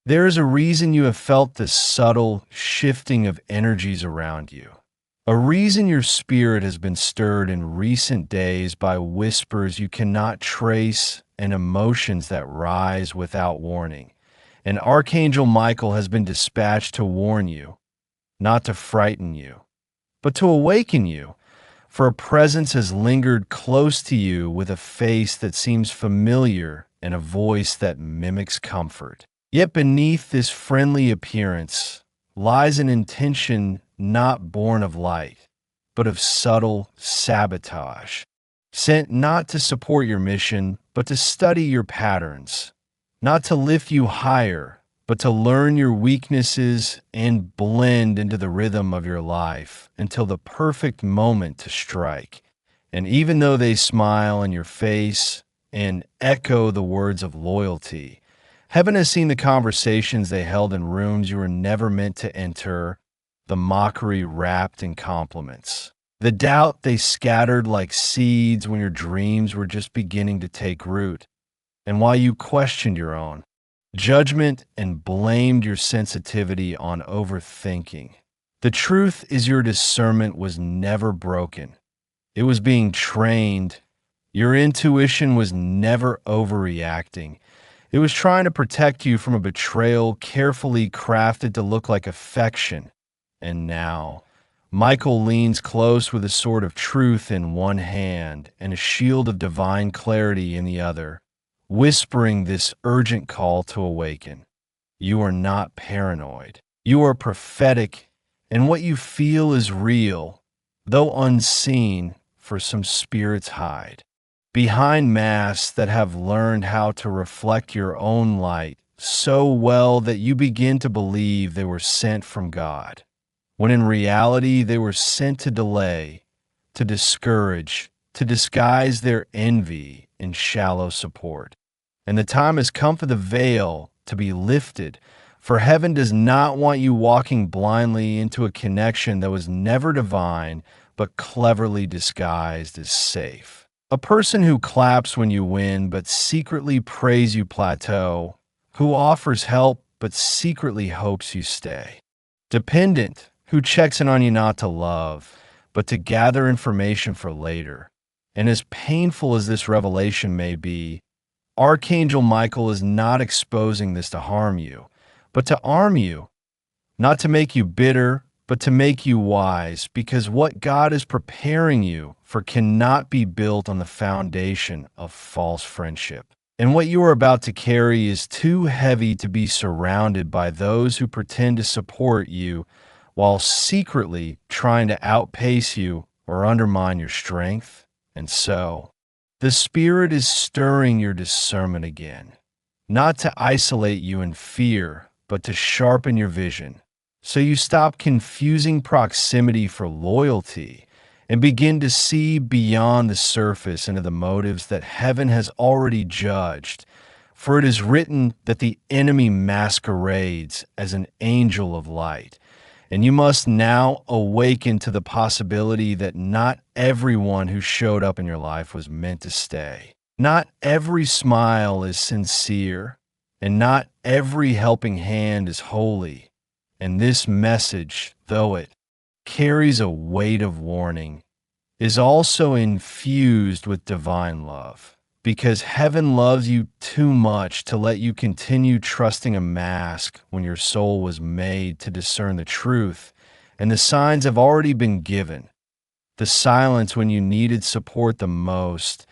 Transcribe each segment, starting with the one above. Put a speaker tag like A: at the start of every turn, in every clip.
A: There is a reason you have felt the subtle shifting of energies around you. A reason your spirit has been stirred in recent days by whispers you cannot trace and emotions that rise without warning. And Archangel Michael has been dispatched to warn you, not to frighten you, but to awaken you. For a presence has lingered close to you with a face that seems familiar and a voice that mimics comfort. Yet beneath this friendly appearance lies an intention not born of light, but of subtle sabotage, sent not to support your mission, but to study your patterns, not to lift you higher, but to learn your weaknesses and blend into the rhythm of your life until the perfect moment to strike. And even though they smile in your face and echo the words of loyalty, heaven has seen the conversations they held in rooms you were never meant to enter, the mockery wrapped in compliments, the doubt they scattered like seeds when your dreams were just beginning to take root. And while you questioned your own judgment and blamed your sensitivity on overthinking, the truth is your discernment was never broken. It was being trained. Your intuition was never overreacting. It was trying to protect you from a betrayal carefully crafted to look like affection. And now, Michael leans close with a sword of truth in one hand and a shield of divine clarity in the other, whispering this urgent call to awaken. You are not paranoid. You are prophetic, and what you feel is real, though unseen, for some spirits hide behind masks that have learned how to reflect your own light so well that you begin to believe they were sent from God, when in reality they were sent to delay, to discourage, to disguise their envy in shallow support. And the time has come for the veil to be lifted, for heaven does not want you walking blindly into a connection that was never divine but cleverly disguised as safe. A person who claps when you win but secretly prays you plateau, who offers help but secretly hopes you stay. Dependent, who checks in on you not to love, but to gather information for later. And as painful as this revelation may be, Archangel Michael is not exposing this to harm you, but to arm you, not to make you bitter, but to make you wise, because what God is preparing you for cannot be built on the foundation of false friendship. And what you are about to carry is too heavy to be surrounded by those who pretend to support you while secretly trying to outpace you or undermine your strength. And so, the Spirit is stirring your discernment again, not to isolate you in fear, but to sharpen your vision, so you stop confusing proximity for loyalty and begin to see beyond the surface into the motives that heaven has already judged. For it is written that the enemy masquerades as an angel of light, and you must now awaken to the possibility that not everyone who showed up in your life was meant to stay. Not every smile is sincere, and not every helping hand is holy. And this message, though it carries a weight of warning, is also infused with divine love, because heaven loves you too much to let you continue trusting a mask when your soul was made to discern the truth, and the signs have already been given. The silence when you needed support the most,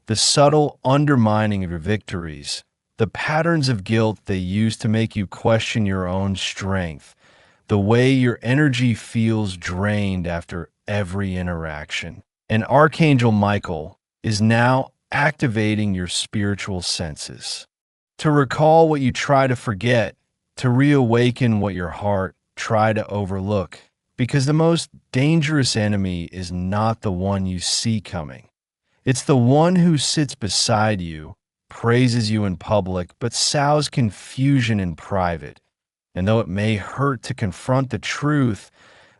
A: the subtle undermining of your victories, the patterns of guilt they use to make you question your own strength, the way your energy feels drained after every interaction. And Archangel Michael is now activating your spiritual senses to recall what you try to forget, to reawaken what your heart tried to overlook, because the most dangerous enemy is not the one you see coming. It's the one who sits beside you, praises you in public, but sows confusion in private. And though it may hurt to confront the truth,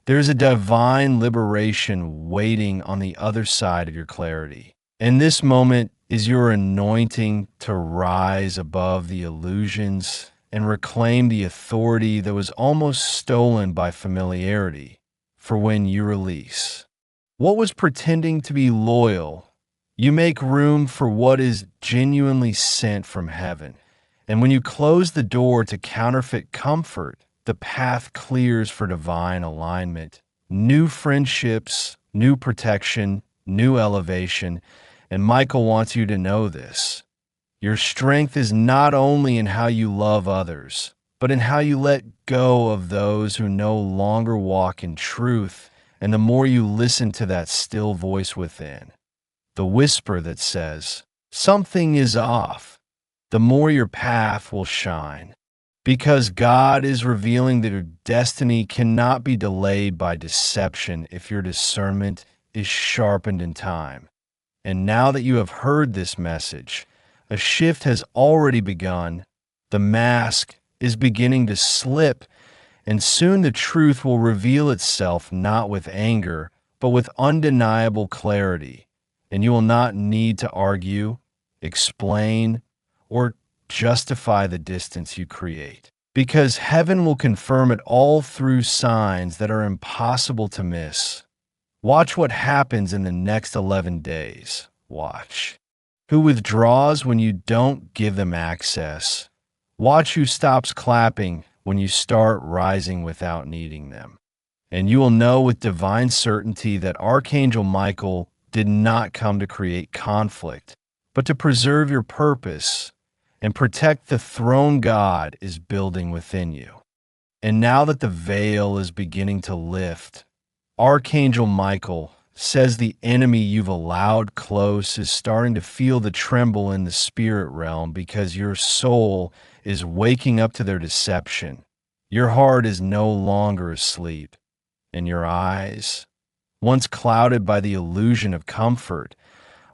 A: there's a divine liberation waiting on the other side of your clarity. And this moment is your anointing to rise above the illusions and reclaim the authority that was almost stolen by familiarity for when you release what was pretending to be loyal. You make room for what is genuinely sent from heaven. And when you close the door to counterfeit comfort, the path clears for divine alignment. New friendships, new protection, new elevation. And Michael wants you to know this. Your strength is not only in how you love others, but in how you let go of those who no longer walk in truth. And the more you listen to that still voice within, the whisper that says, something is off, the more your path will shine. Because God is revealing that your destiny cannot be delayed by deception if your discernment is sharpened in time. And now that you have heard this message, a shift has already begun. The mask is beginning to slip, and soon the truth will reveal itself not with anger, but with undeniable clarity. And you will not need to argue, explain, or justify the distance you create. Because heaven will confirm it all through signs that are impossible to miss. Watch what happens in the next 11 days. Watch. Who withdraws when you don't give them access. Watch who stops clapping when you start rising without needing them. And you will know with divine certainty that Archangel Michael did not come to create conflict, but to preserve your purpose and protect the throne God is building within you. And now that the veil is beginning to lift, Archangel Michael says the enemy you've allowed close is starting to feel the tremble in the spirit realm because your soul is waking up to their deception. Your heart is no longer asleep, and your eyes, once clouded by the illusion of comfort,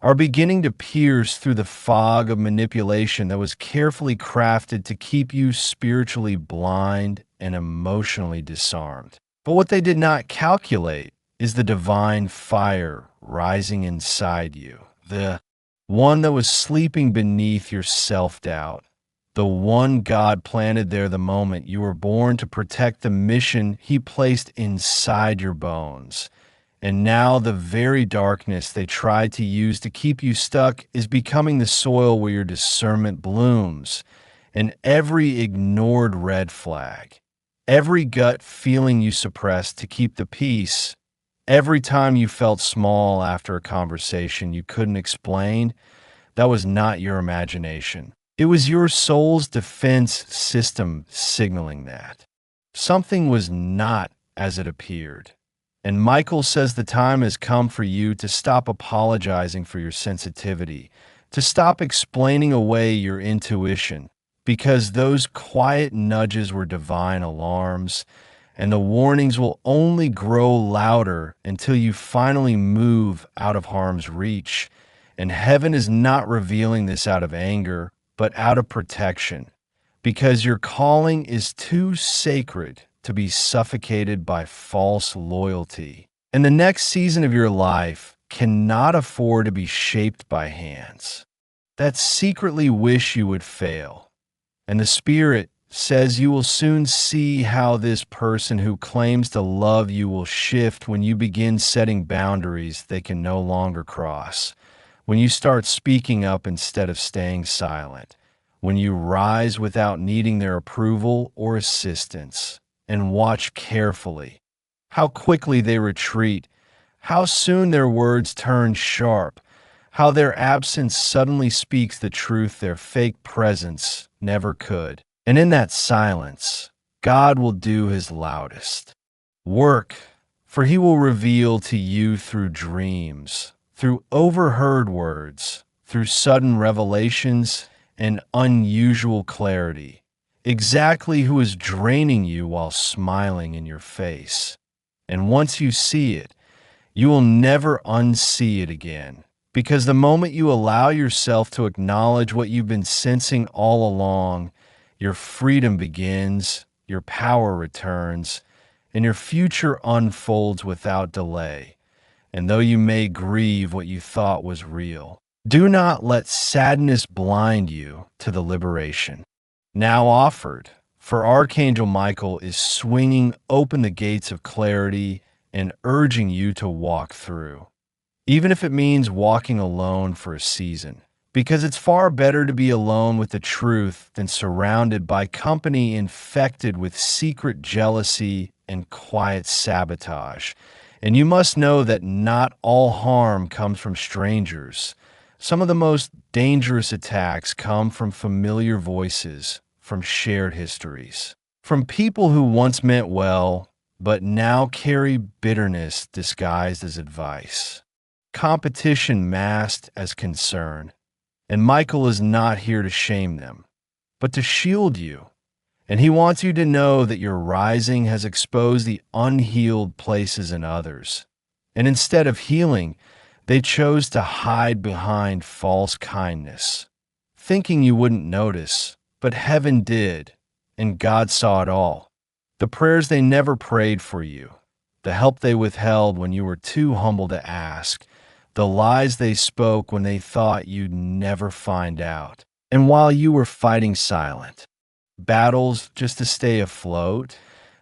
A: are beginning to pierce through the fog of manipulation that was carefully crafted to keep you spiritually blind and emotionally disarmed. But what they did not calculate is the divine fire rising inside you, the one that was sleeping beneath your self-doubt, the one God planted there the moment you were born to protect the mission He placed inside your bones. And now the very darkness they tried to use to keep you stuck is becoming the soil where your discernment blooms. And every ignored red flag, every gut feeling you suppressed to keep the peace, every time you felt small after a conversation you couldn't explain, that was not your imagination. It was your soul's defense system signaling that something was not as it appeared. And Michael says the time has come for you to stop apologizing for your sensitivity, to stop explaining away your intuition, because those quiet nudges were divine alarms, and the warnings will only grow louder until you finally move out of harm's reach. And heaven is not revealing this out of anger, but out of protection, because your calling is too sacred to be suffocated by false loyalty. And the next season of your life cannot afford to be shaped by hands that secretly wish you would fail. And the Spirit says you will soon see how this person who claims to love you will shift when you begin setting boundaries they can no longer cross, when you start speaking up instead of staying silent, when you rise without needing their approval or assistance. And watch carefully how quickly they retreat, how soon their words turn sharp, how their absence suddenly speaks the truth their fake presence never could. And in that silence, God will do His loudest work, for He will reveal to you through dreams, through overheard words, through sudden revelations and unusual clarity, exactly who is draining you while smiling in your face. And once you see it, you will never unsee it again, because the moment you allow yourself to acknowledge what you've been sensing all along, your freedom begins, your power returns, and your future unfolds without delay. And though you may grieve what you thought was real, do not let sadness blind you to the liberation. now offered, for Archangel Michael is swinging open the gates of clarity and urging you to walk through, even if it means walking alone for a season. Because it's far better to be alone with the truth than surrounded by company infected with secret jealousy and quiet sabotage. And you must know that not all harm comes from strangers. Some of the most dangerous attacks come from familiar voices, from shared histories, from people who once meant well, but now carry bitterness disguised as advice. Competition masked as concern. And Michael is not here to shame them, but to shield you. And he wants you to know that your rising has exposed the unhealed places in others. And instead of healing, they chose to hide behind false kindness, thinking you wouldn't notice, but heaven did, and God saw it all. The prayers they never prayed for you, the help they withheld when you were too humble to ask, the lies they spoke when they thought you'd never find out. And while you were fighting silent, battles just to stay afloat,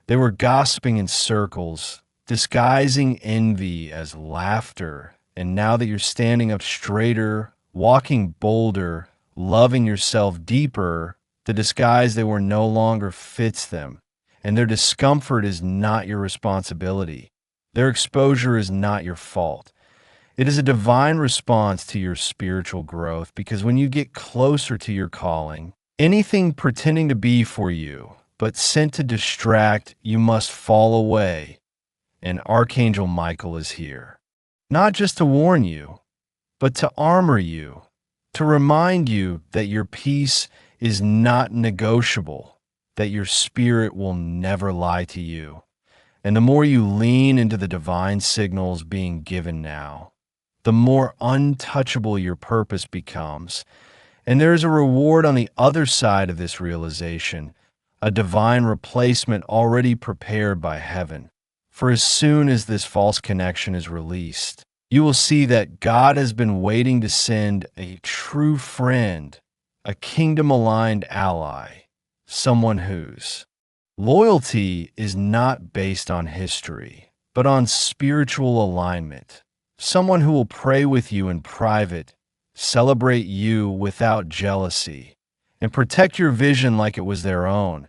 A: they were gossiping in circles, disguising envy as laughter. And now that you're standing up straighter, walking bolder, loving yourself deeper, the disguise they were no longer fits them. And their discomfort is not your responsibility. Their exposure is not your fault. It is a divine response to your spiritual growth, because when you get closer to your calling, anything pretending to be for you, but sent to distract, you must fall away. And Archangel Michael is here, not just to warn you, but to armor you, to remind you that your peace is not negotiable, that your spirit will never lie to you. And the more you lean into the divine signals being given now, the more untouchable your purpose becomes. And there is a reward on the other side of this realization, a divine replacement already prepared by heaven. For as soon as this false connection is released, you will see that God has been waiting to send a true friend, a kingdom-aligned ally, someone whose loyalty is not based on history, but on spiritual alignment. Someone who will pray with you in private, celebrate you without jealousy, and protect your vision like it was their own.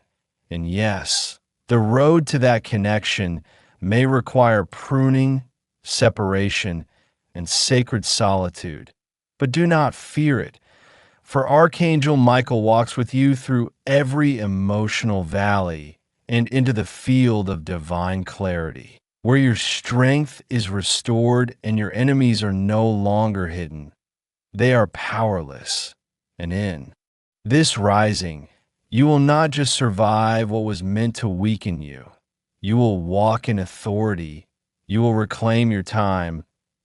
A: And yes, the road to that connection may require pruning, separation, and sacred solitude. But do not fear it, for Archangel Michael walks with you through every emotional valley and into the field of divine clarity, where your strength is restored and your enemies are no longer hidden. They are powerless. And in this rising, you will not just survive what was meant to weaken you. You will walk in authority. You will reclaim your time,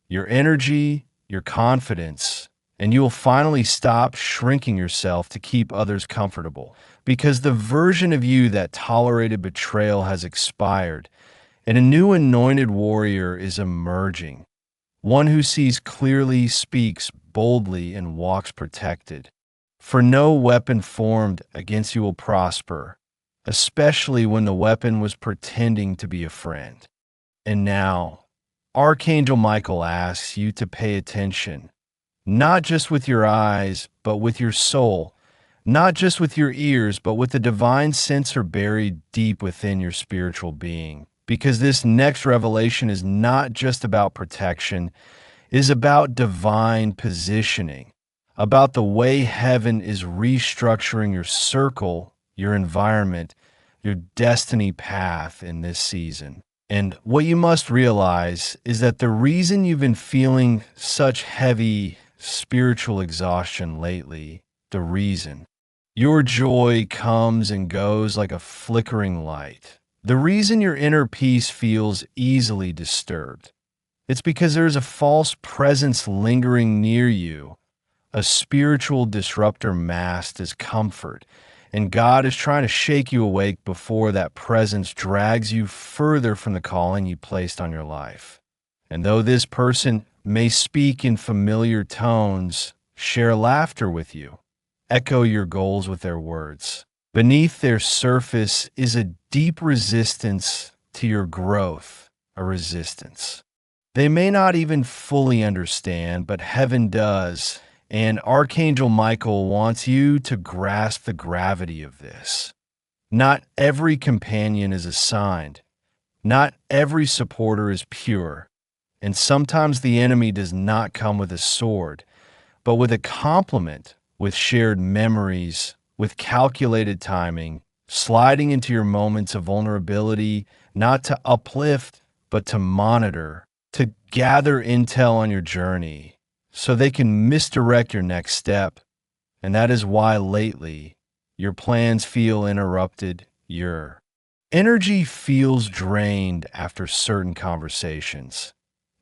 A: your energy, your confidence, and you will finally stop shrinking yourself to keep others comfortable, because the version of you that tolerated betrayal has expired. And a new anointed warrior is emerging, one who sees clearly, speaks boldly, and walks protected. For no weapon formed against you will prosper, especially when the weapon was pretending to be a friend. And now, Archangel Michael asks you to pay attention, not just with your eyes, but with your soul, not just with your ears, but with the divine sensor buried deep within your spiritual being. Because this next revelation is not just about protection, it is about divine positioning, about the way heaven is restructuring your circle, your environment, your destiny path in this season. And what you must realize is that the reason you've been feeling such heavy spiritual exhaustion lately, the reason your joy comes and goes like a flickering light, the reason your inner peace feels easily disturbed, it's because there's a false presence lingering near you, a spiritual disruptor masked as comfort, and God is trying to shake you awake before that presence drags you further from the calling you placed on your life. And though this person may speak in familiar tones, share laughter with you, echo your goals with their words, Beneath their surface is a deep resistance to your growth, a resistance. They may not even fully understand, but heaven does, and Archangel Michael wants you to grasp the gravity of this. Not every companion is assigned. Not every supporter is pure. And sometimes the enemy does not come with a sword, but with a compliment, with shared memories, with calculated timing, sliding into your moments of vulnerability, not to uplift, but to monitor, to gather intel on your journey so they can misdirect your next step. And that is why lately your plans feel interrupted, your energy feels drained after certain conversations,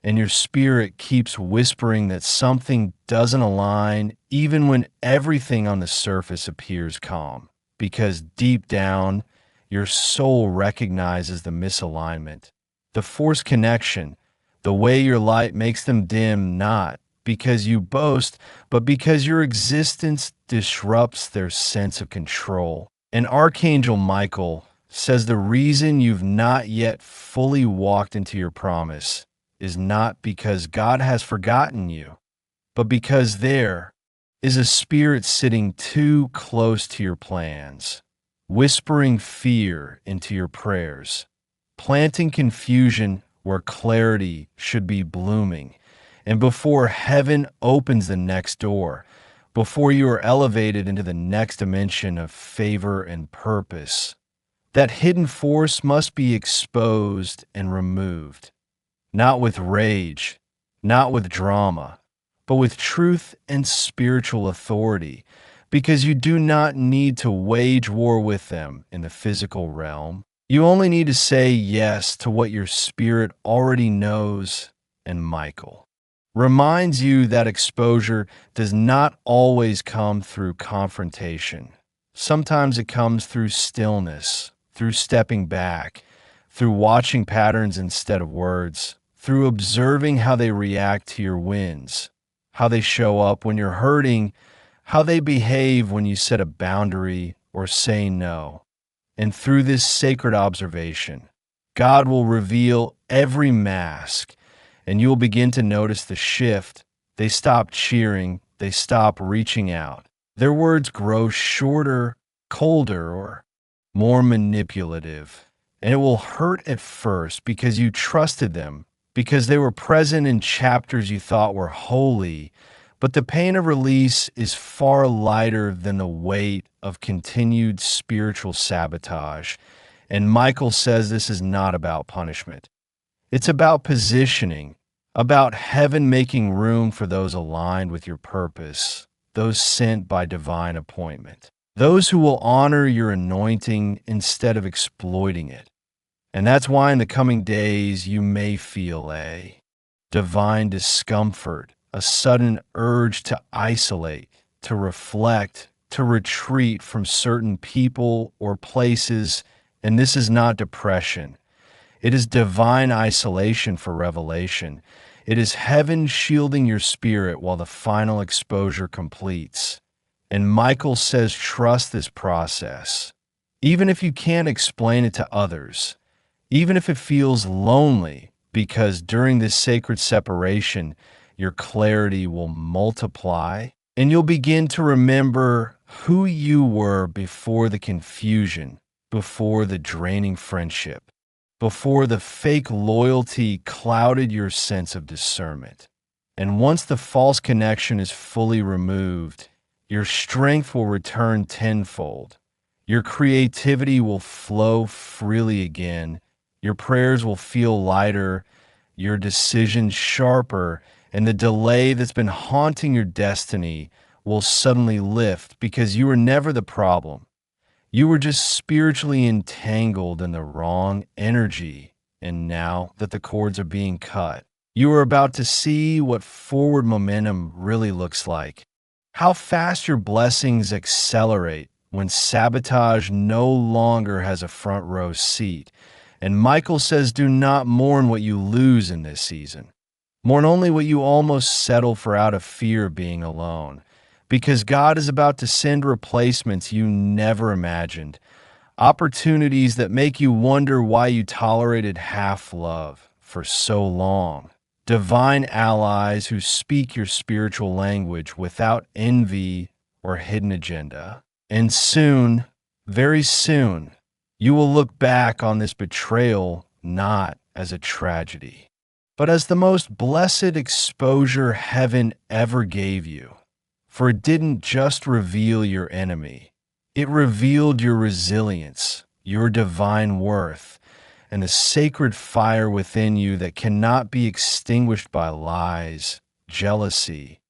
A: and your spirit keeps whispering that something doesn't align even when everything on the surface appears calm, because deep down, your soul recognizes the misalignment, the forced connection, the way your light makes them dim, not because you boast, but because your existence disrupts their sense of control. And Archangel Michael says the reason you've not yet fully walked into your promise is not because God has forgotten you, but because there is a spirit sitting too close to your plans, whispering fear into your prayers, planting confusion where clarity should be blooming. And before heaven opens the next door, before you are elevated into the next dimension of favor and purpose, that hidden force must be exposed and removed, not with rage, not with drama, but with truth and spiritual authority, because you do not need to wage war with them in the physical realm. You only need to say yes to what your spirit already knows. And Michael reminds you that exposure does not always come through confrontation. Sometimes it comes through stillness, through stepping back, through watching patterns instead of words, through observing how they react to your wins, how they show up when you're hurting, how they behave when you set a boundary or say no. And through this sacred observation, God will reveal every mask, and you'll begin to notice the shift. They stop cheering, they stop reaching out. Their words grow shorter, colder, or more manipulative. And it will hurt at first because you trusted them, because they were present in chapters you thought were holy. But the pain of release is far lighter than the weight of continued spiritual sabotage. And Michael says this is not about punishment. It's about positioning, about heaven making room for those aligned with your purpose, those sent by divine appointment, those who will honor your anointing instead of exploiting it. And that's why in the coming days you may feel a divine discomfort, a sudden urge to isolate, to reflect, to retreat from certain people or places. And this is not depression. It is divine isolation for revelation. It is heaven shielding your spirit while the final exposure completes. And Michael says, trust this process. Even if you can't explain it to others, even if it feels lonely, because during this sacred separation, your clarity will multiply and you'll begin to remember who you were before the confusion, before the draining friendship, before the fake loyalty clouded your sense of discernment. And once the false connection is fully removed, your strength will return tenfold. Your creativity will flow freely again. Your prayers will feel lighter, your decisions sharper, and the delay that's been haunting your destiny will suddenly lift because you were never the problem. You were just spiritually entangled in the wrong energy. And now that the cords are being cut, you are about to see what forward momentum really looks like. How fast your blessings accelerate when sabotage no longer has a front row seat. And Michael says, do not mourn what you lose in this season. Mourn only what you almost settle for out of fear of being alone. because God is about to send replacements you never imagined, opportunities that make you wonder why you tolerated half love for so long, divine allies who speak your spiritual language without envy or hidden agenda. And soon, very soon, you will look back on this betrayal not as a tragedy, but as the most blessed exposure heaven ever gave you. For it didn't just reveal your enemy, it revealed your resilience, your divine worth, and the sacred fire within you that cannot be extinguished by lies, jealousy,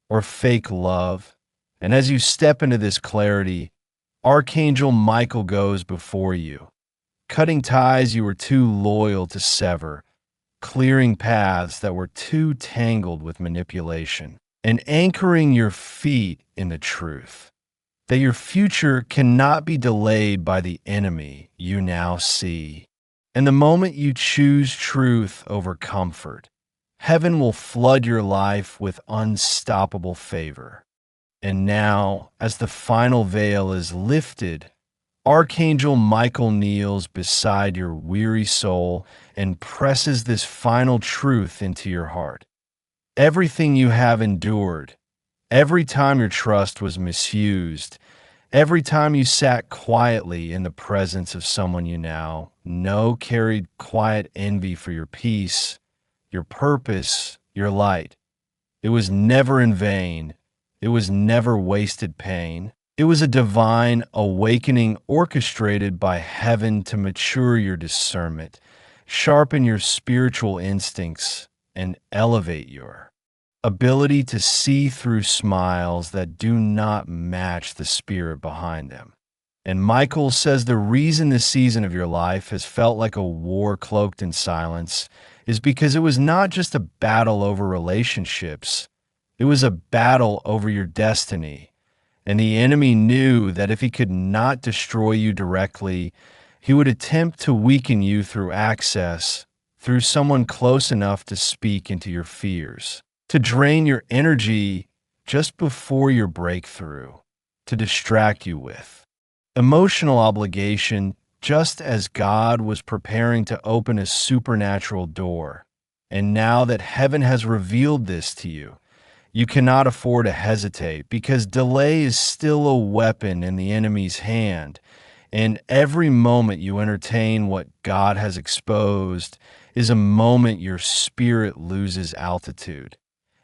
A: or fake love. And as you step into this clarity, Archangel Michael goes before you, cutting ties you were too loyal to sever, clearing paths that were too tangled with manipulation, and anchoring your feet in the truth that your future cannot be delayed by the enemy you now see. And the moment you choose truth over comfort, heaven will flood your life with unstoppable favor. And now, as the final veil is lifted, Archangel Michael kneels beside your weary soul and presses this final truth into your heart. Everything you have endured, every time your trust was misused, every time you sat quietly in the presence of someone you now know carried quiet envy for your peace, your purpose, your light, it was never in vain. It was never wasted pain. It was a divine awakening orchestrated by heaven to mature your discernment, sharpen your spiritual instincts, and elevate your ability to see through smiles that do not match the spirit behind them. And Michael says the reason this season of your life has felt like a war cloaked in silence is because it was not just a battle over relationships, it was a battle over your destiny. And the enemy knew that if he could not destroy you directly, he would attempt to weaken you through access, through someone close enough to speak into your fears, to drain your energy just before your breakthrough, to distract you with emotional obligation, just as God was preparing to open a supernatural door. And now that heaven has revealed this to you, you cannot afford to hesitate, because delay is still a weapon in the enemy's hand, and every moment you entertain what God has exposed is a moment your spirit loses altitude.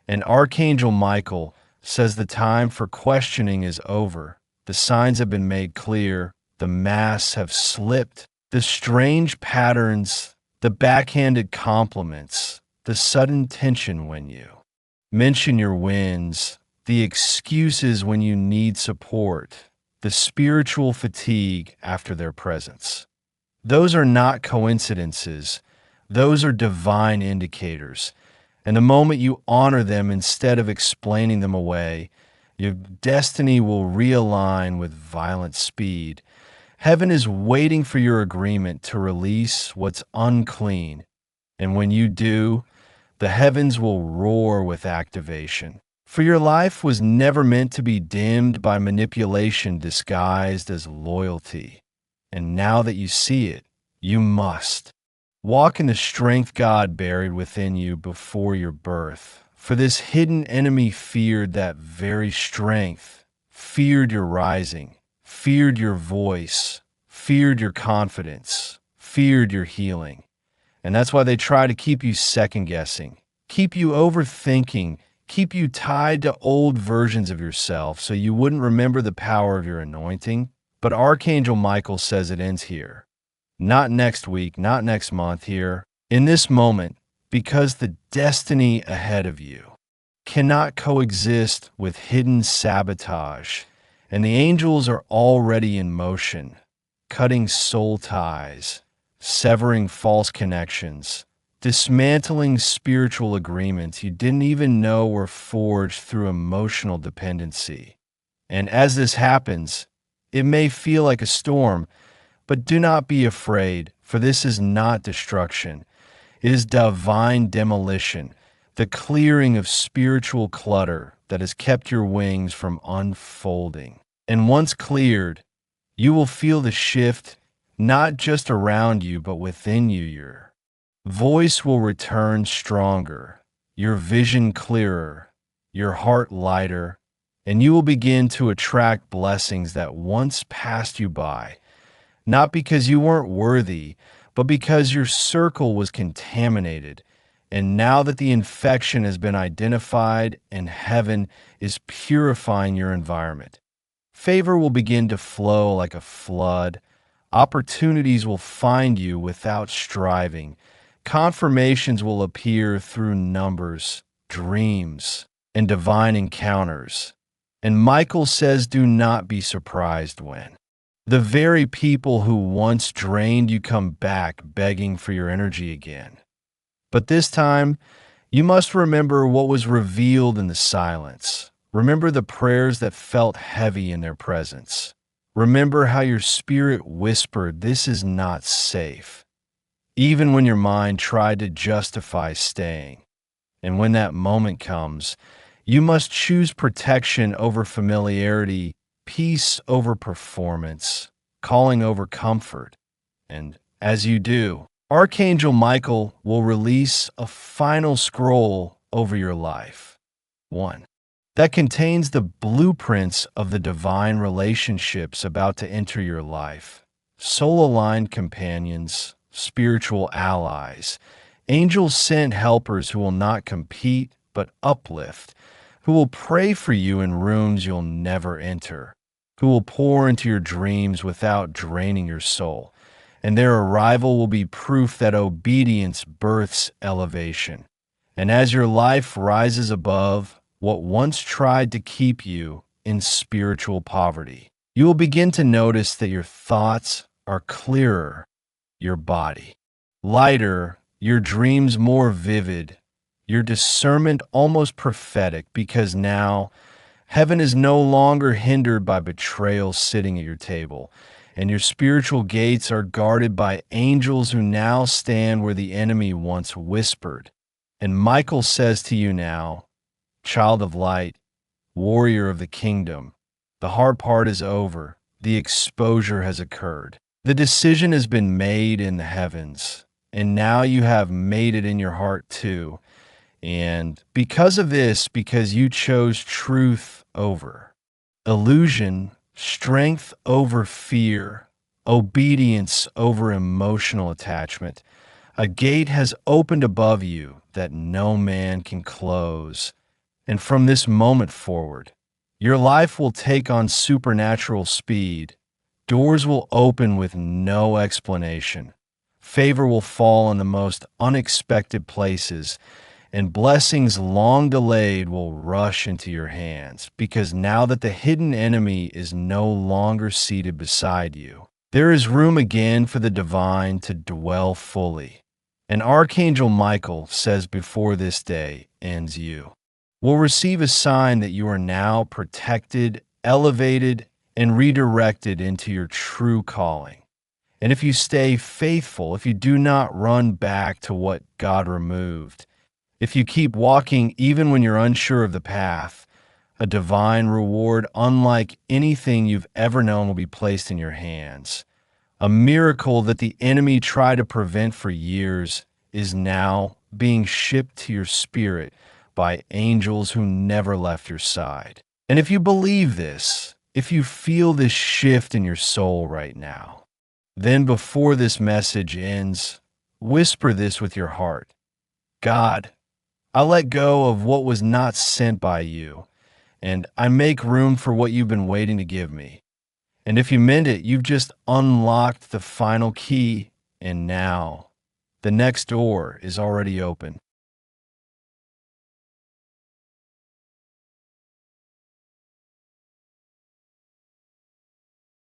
A: And Archangel Michael says the time for questioning is over. The signs have been made clear, the masks have slipped, the strange patterns, the backhanded compliments, the sudden tension when you mention your wins, the excuses when you need support, the spiritual fatigue after their presence. Those are not coincidences. Those are divine indicators. And the moment you honor them instead of explaining them away, your destiny will realign with violent speed. Heaven is waiting for your agreement to release what's unclean. And when you do, the heavens will roar with activation. For your life was never meant to be dimmed by manipulation disguised as loyalty. And now that you see it, you must walk in the strength God buried within you before your birth. For this hidden enemy feared that very strength, feared your rising, feared your voice, feared your confidence, feared your healing. And that's why they try to keep you second-guessing, keep you overthinking, keep you tied to old versions of yourself so you wouldn't remember the power of your anointing. But Archangel Michael says it ends here. Not next week, not next month, here, in this moment, because the destiny ahead of you cannot coexist with hidden sabotage, and the angels are already in motion, cutting soul ties, severing false connections, dismantling spiritual agreements you didn't even know were forged through emotional dependency. And as this happens, it may feel like a storm, but do not be afraid, for this is not destruction. It is divine demolition, the clearing of spiritual clutter, that has kept your wings from unfolding. And once cleared, you will feel the shift not just around you, but within you. Your voice will return stronger, your vision clearer, your heart lighter, and you will begin to attract blessings that once passed you by, not because you weren't worthy, but because your circle was contaminated. And now that the infection has been identified and heaven is purifying your environment, favor will begin to flow like a flood. Opportunities will find you without striving. Confirmations will appear through numbers, dreams, and divine encounters. And Michael says, do not be surprised when the very people who once drained you come back begging for your energy again. But this time, you must remember what was revealed in the silence. Remember the prayers that felt heavy in their presence. Remember how your spirit whispered, this is not safe, even when your mind tried to justify staying. And when that moment comes, you must choose protection over familiarity, peace over performance, calling over comfort. And as you do, Archangel Michael will release a final scroll over your life. One that contains the blueprints of the divine relationships about to enter your life. Soul-aligned companions, spiritual allies, angel-sent helpers who will not compete but uplift, who will pray for you in rooms you'll never enter, who will pour into your dreams without draining your soul. And their arrival will be proof that obedience births elevation. And as your life rises above what once tried to keep you in spiritual poverty, you will begin to notice that your thoughts are clearer, your body lighter, your dreams more vivid, your discernment almost prophetic, because now heaven is no longer hindered by betrayal sitting at your table, and your spiritual gates are guarded by angels who now stand where the enemy once whispered. And Michael says to you now, child of light, warrior of the kingdom, the hard part is over. The exposure has occurred. The decision has been made in the heavens, and now you have made it in your heart too. And because of this, because you chose truth over illusion, strength over fear, obedience over emotional attachment, a gate has opened above you that no man can close. And from this moment forward, your life will take on supernatural speed. Doors will open with no explanation. Favor will fall in the most unexpected places, and blessings long delayed will rush into your hands, because now that the hidden enemy is no longer seated beside you, there is room again for the divine to dwell fully. And Archangel Michael says before this day ends, you will receive a sign that you are now protected, elevated, and redirected into your true calling. And if you stay faithful, if you do not run back to what God removed, if you keep walking even when you're unsure of the path, a divine reward unlike anything you've ever known will be placed in your hands. A miracle that the enemy tried to prevent for years is now being shipped to your spirit by angels who never left your side. And if you believe this, if you feel this shift in your soul right now, then before this message ends, whisper this with your heart. God, I let go of what was not sent by you, and I make room for what you've been waiting to give me. And if you meant it, you've just unlocked the final key, and now the next door is already open.